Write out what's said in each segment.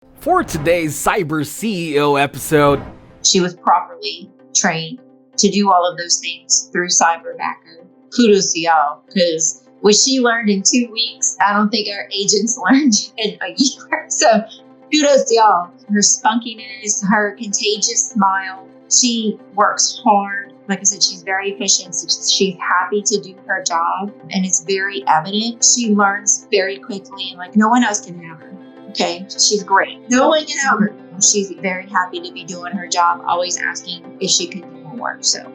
For today's Cyber CEO episode, she was properly trained to do all of those things through Cyberbacker. Kudos to y'all, because what she learned in 2 weeks, I don't think our agents learned in a year. So kudos to y'all. Her spunkiness, her contagious smile. She works hard. Like I said, she's very efficient. She's happy to do her job, and it's very evident. She learns very quickly, and like no one else can have her. Okay, she's great. No one can have her. She's very happy to be doing her job, always asking if she could do more. So.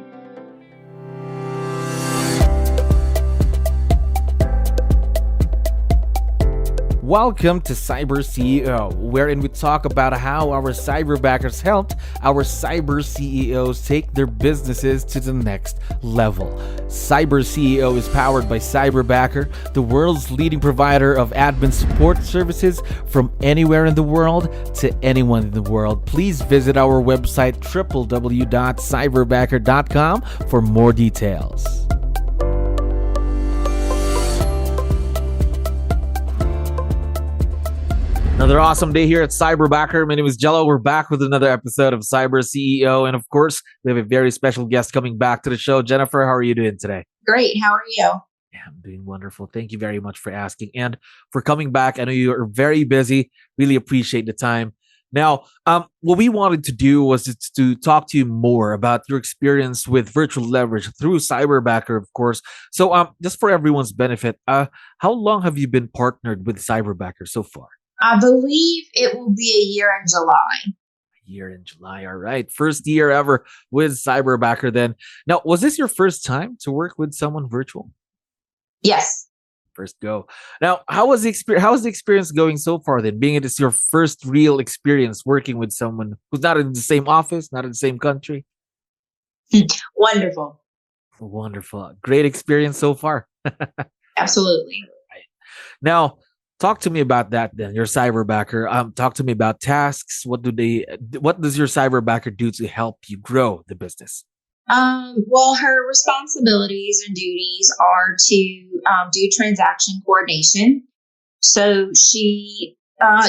welcome to Cyber CEO, wherein we talk about how our cyberbackers helped our cyber CEOs take their businesses to the next level. Cyber CEO is powered by Cyberbacker, the world's leading provider of admin support services from anywhere in the world to anyone in the world. Please visit our website www.cyberbacker.com for more details. Another awesome day here at Cyberbacker. My name is Jello. We're back with another episode of Cyber CEO. And of course, we have a very special guest coming back to the show. Jennifer, how are you doing today? Great. How are you? Yeah, I'm doing wonderful. Thank you very much for asking and for coming back. I know you are very busy. Really appreciate the time. Now, what we wanted to do was to talk to you more about your experience with virtual leverage through Cyberbacker, of course. So just for everyone's benefit, how long have you been partnered with Cyberbacker so far? I believe it will be a year in July. A year in July. All right. First year ever with Cyberbacker then. Now, was this your first time to work with someone virtual? Yes. First go. Now, how is the experience going so far then? Being it is your first real experience working with someone who's not in the same office, not in the same country? Wonderful. Wonderful. Great experience so far. Absolutely. Right. Now, talk to me about that then, your Cyberbacker. Talk to me about tasks. What does your Cyberbacker do to help you grow the business? Well, her responsibilities and duties are to do transaction coordination. So she,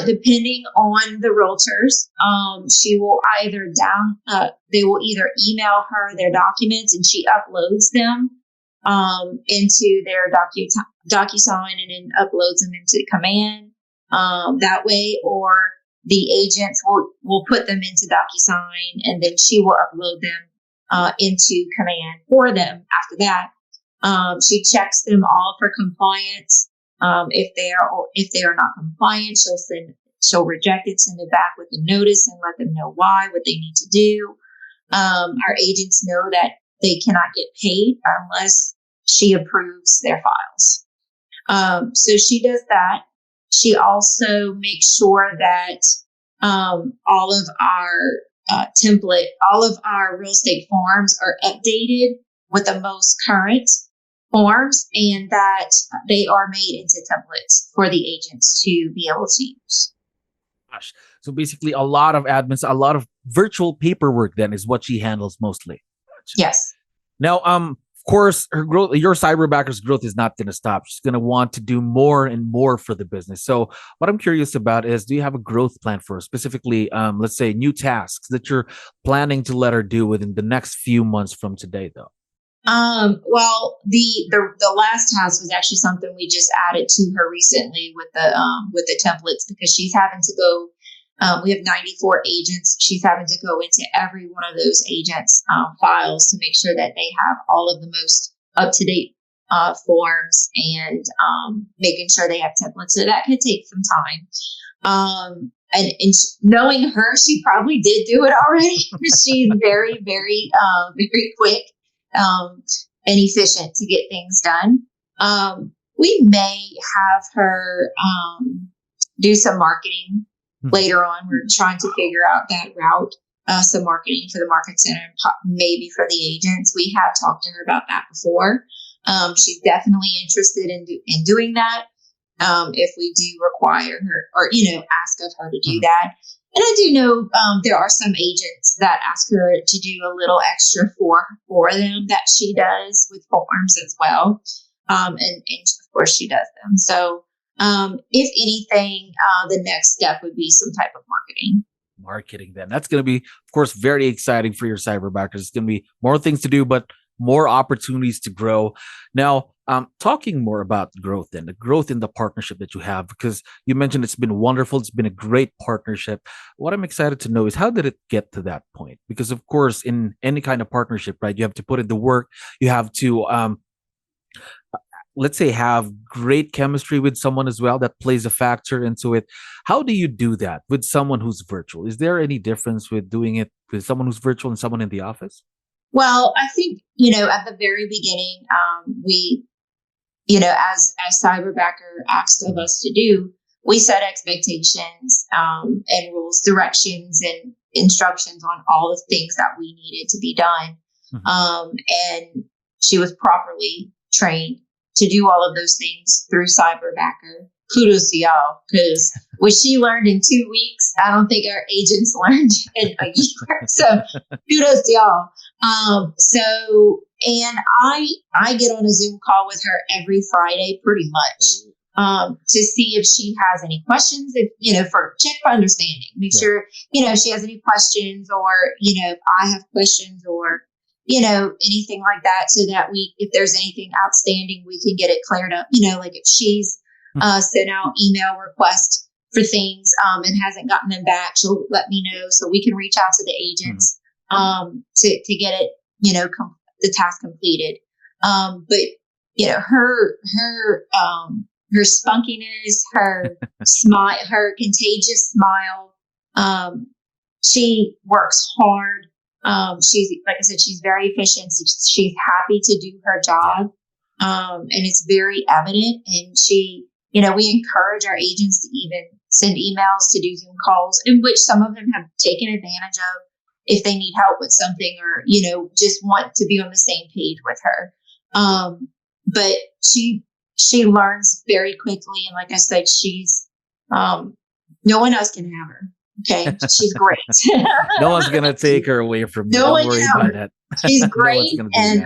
depending on the realtors, she will they will either email her their documents and she uploads them into their DocuSign and then uploads them into Command that way, or the agents will put them into DocuSign and then she will upload them into Command for them. After that, she checks them all for compliance. If they are not compliant, she'll reject it, send it back with a notice, and let them know why, what they need to do. Our agents know that they cannot get paid unless she approves their files. So she does that. She also makes sure that all of our all of our real estate forms are updated with the most current forms, and that they are made into templates for the agents to be able to use. Gosh. So basically a lot of admins, a lot of virtual paperwork then is what she handles mostly. Yes. Now, of course, her growth, your Cyberbacker's growth is not going to stop. She's going to want to do more and more for the business. So what I'm curious about is, do you have a growth plan for her? Specifically, let's say new tasks that you're planning to let her do within the next few months from today, though? Well, the last task was actually something we just added to her recently with the templates, because she's having to go. We have 94 agents. She's having to go into every one of those agents' files to make sure that they have all of the most up-to-date forms, and making sure they have templates. So that could take some time. And knowing her, she probably did do it already. She's very, very, very quick and efficient to get things done. We may have her do some marketing later on. We're trying to figure out that route, some marketing for the market center and maybe for the agents. We have talked to her about that before. She's definitely interested in doing that. If we do require her or, ask of her to do that. And I do know there are some agents that ask her to do a little extra for them that she does with forms as well. And of course she does them. So If anything, the next step would be some type of marketing. Marketing, then. That's going to be, of course, very exciting for your cyberbackers. It's going to be more things to do, but more opportunities to grow. Now, talking more about growth, then the growth in the partnership that you have, because you mentioned it's been wonderful. It's been a great partnership. What I'm excited to know is, how did it get to that point? Because of course, in any kind of partnership, right, you have to put in the work. You have to, let's say, have great chemistry with someone as well. That plays a factor into it. How do you do that with someone who's virtual? Is there any difference with doing it with someone who's virtual and someone in the office? Well, I think, at the very beginning, we, as Cyberbacker asked of us to do, we set expectations and rules, directions, and instructions on all the things that we needed to be done. And she was properly trained to do all of those things through Cyberbacker. Kudos to y'all, because what she learned in 2 weeks, I don't think our agents learned in a year. So kudos to y'all. And I get on a Zoom call with her every Friday, pretty much, to see if she has any questions, if, for check for understanding, make sure, if she has any questions, or, if I have questions, or, anything like that, so that if there's anything outstanding, we can get it cleared up. Like if she's sent out email requests for things and hasn't gotten them back, she'll let me know so we can reach out to the agents to get it, the task completed. But her spunkiness, her smile, her contagious smile. She works hard. She's, like I said, she's very efficient. She's happy to do her job. And it's very evident. And she, we encourage our agents to even send emails, to do Zoom calls, in which some of them have taken advantage of if they need help with something, or, just want to be on the same page with her. But she learns very quickly. And like I said, she's, no one else can have her. Okay. She's great. No one's going to take her away from you. Don't worry about that. She's great. And,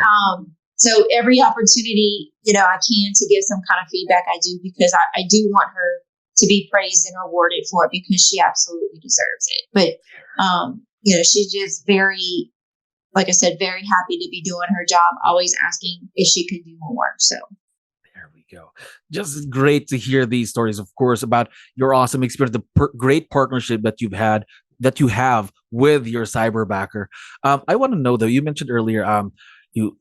so every opportunity, I can, to give some kind of feedback, I do, because I do want her to be praised and rewarded for it, because she absolutely deserves it. But, she's just very, like I said, very happy to be doing her job, always asking if she could do more. So there we go. Just great to hear these stories, of course, about your awesome experience, the great partnership that you have with your cyberbacker. I want to know, though, you mentioned earlier, you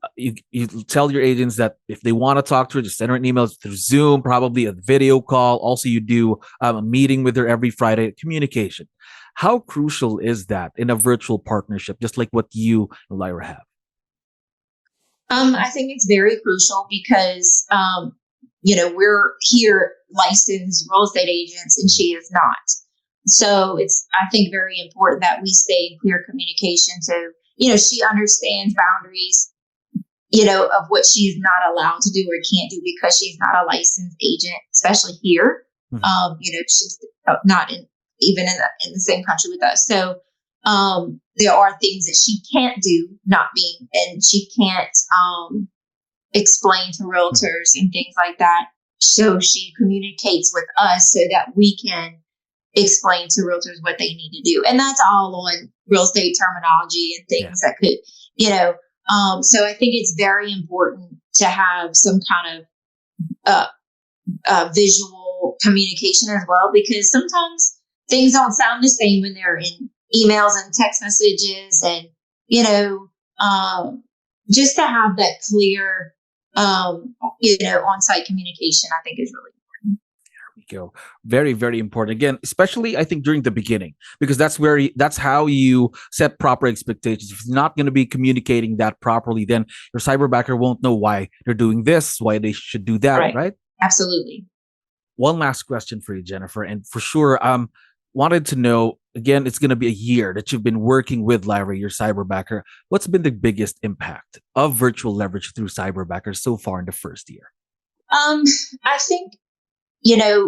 tell your agents that if they want to talk to her, just send her an email through Zoom, probably a video call. Also, you do a meeting with her every Friday. Communication. How crucial is that in a virtual partnership, just like what you and Lyra have? I think it's very crucial, because, we're here licensed real estate agents, and she is not. So it's, I think, very important that we stay in clear communication. So, she understands boundaries, of what she's not allowed to do or can't do, because she's not a licensed agent, especially here. She's not even in the same country with us. So, there are things that she can't do, and she can't, explain to realtors and things like that. So she communicates with us so that we can explain to realtors what they need to do. And that's all on real estate terminology and things that could, so I think it's very important to have some kind of visual communication as well, because sometimes things don't sound the same when they're in emails and text messages, and, just to have that clear, on-site communication, I think, is really important. There we go. Very, very important. Again, especially I think during the beginning, because that's how you set proper expectations. If you're not going to be communicating that properly, then your cyberbacker won't know why they're doing this, why they should do that, right? Absolutely. One last question for you, Jennifer, and for sure, wanted to know, again, it's going to be a year that you've been working with Lyra, your cyberbacker. What's been the biggest impact of virtual leverage through cyberbacker so far in the first year? I think,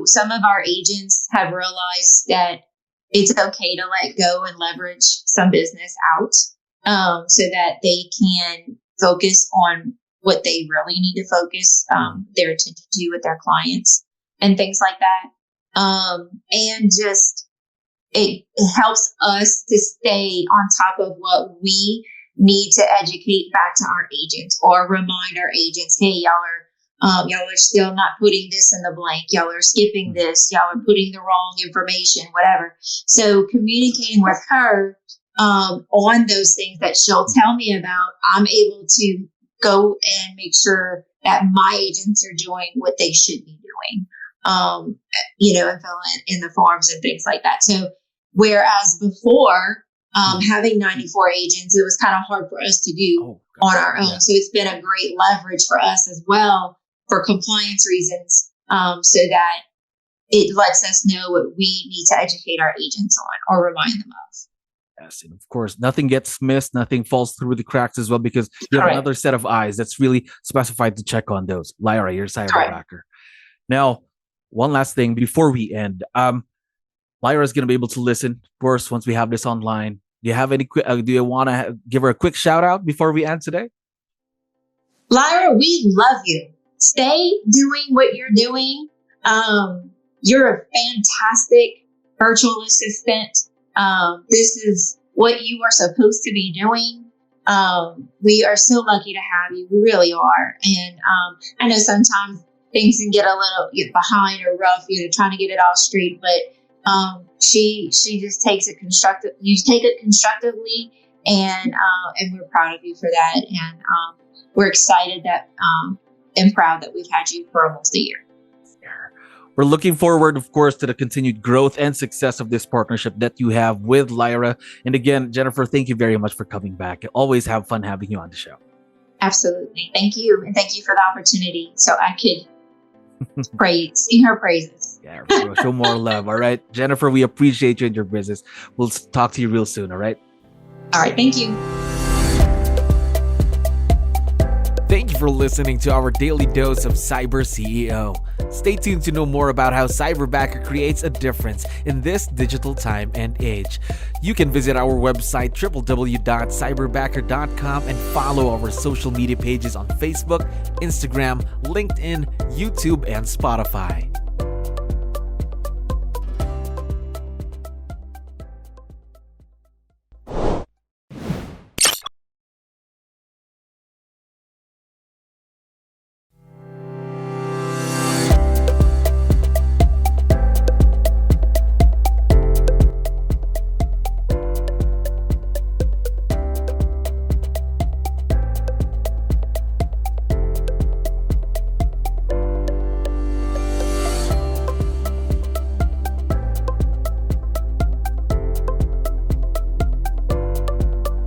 some of our agents have realized that it's okay to let go and leverage some business out, so that they can focus on what they really need to focus their attention to with their clients. and things like that. And just it helps us to stay on top of what we need to educate back to our agents or remind our agents, hey, y'all are still not putting this in the blank. Y'all are skipping this. Y'all are putting the wrong information, whatever. So communicating with her on those things that she'll tell me about, I'm able to go and make sure that my agents are doing what they should be doing, and fill in the forms and things like that. So whereas before, having 94 agents, it was kind of hard for us to do on our own. Yeah. So it's been a great leverage for us as well for compliance reasons, so that it lets us know what we need to educate our agents on or remind them of. Yes, and of course, nothing gets missed, nothing falls through the cracks as well, because you have another set of eyes that's really specified to check on those. Lyra, you're Cyberbacker. Now, one last thing before we end. Lyra is going to be able to listen, of course, once we have this online. Do you have any? Do you want to give her a quick shout out before we end today? Lyra, we love you. Stay doing what you're doing. You're a fantastic virtual assistant. This is what you are supposed to be doing. We are so lucky to have you. We really are. And I know sometimes things can get a little behind or rough, trying to get it all straight, but she just takes it constructive. You take it constructively, and we're proud of you for that. And we're excited that and proud that we've had you for almost a year. We're looking forward, of course, to the continued growth and success of this partnership that you have with Lyra. And again, Jennifer, thank you very much for coming back. I always have fun having you on the show. Absolutely. Thank you. And thank you for the opportunity so I could sing her praises. Yeah, show more love. All right. Jennifer, we appreciate you and your business. We'll talk to you real soon. All right. All right. Thank you. Thank you for listening to our daily dose of Cyber CEO. Stay tuned to know more about how Cyberbacker creates a difference in this digital time and age. You can visit our website www.cyberbacker.com and follow our social media pages on Facebook, Instagram, LinkedIn, YouTube, and Spotify.